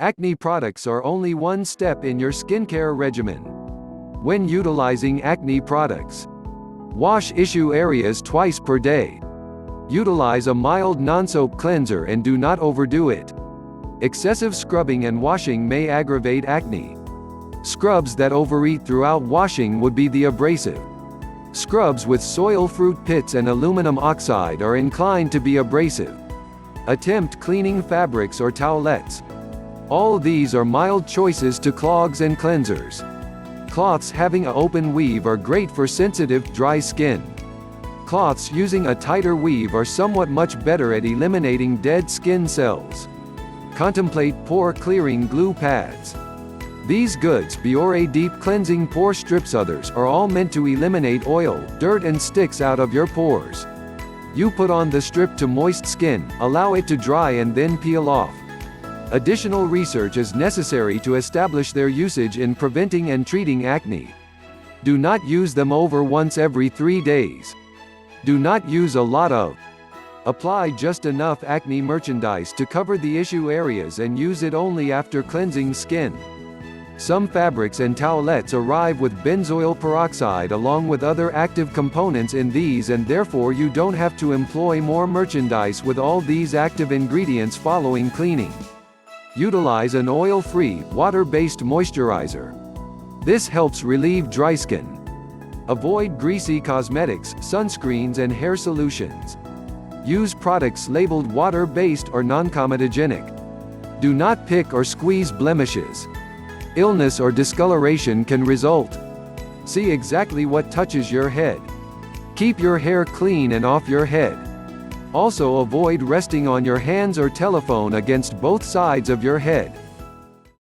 Acne products are only one step in your skincare regimen. When utilizing acne products, wash issue areas twice per day. Utilize a mild non-soap cleanser and do not overdo it. Excessive scrubbing and washing may aggravate acne. Scrubs that overeat throughout washing would be the abrasive. Scrubs with soil fruit pits and aluminum oxide are inclined to be abrasive. Attempt cleaning fabrics or towelettes. All these are mild choices to clogs and cleansers. Cloths having an open weave are great for sensitive, dry skin. Cloths using a tighter weave are somewhat much better at eliminating dead skin cells. Contemplate pore clearing glue pads. These goods, Biore Deep Cleansing Pore Strips, others, are all meant to eliminate oil, dirt and sticks out of your pores. You put on the strip to moist skin, allow it to dry and then peel off. Additional research is necessary to establish their usage in preventing and treating acne. Do not use them over once every 3 days. Do not use a lot of. Apply just enough acne merchandise to cover the issue areas and use it only after cleansing skin. Some fabrics and towelettes arrive with benzoyl peroxide along with other active components in these, and therefore you don't have to employ more merchandise with all these active ingredients following cleaning. Utilize an oil-free, water-based moisturizer. This helps relieve dry skin. Avoid greasy cosmetics, sunscreens and hair solutions. Use products labeled water-based or non-comedogenic. Do not pick or squeeze blemishes. Illness or discoloration can result. See exactly what touches your head. Keep your hair clean and off your head. Also avoid resting on your hands or telephone against both sides of your head.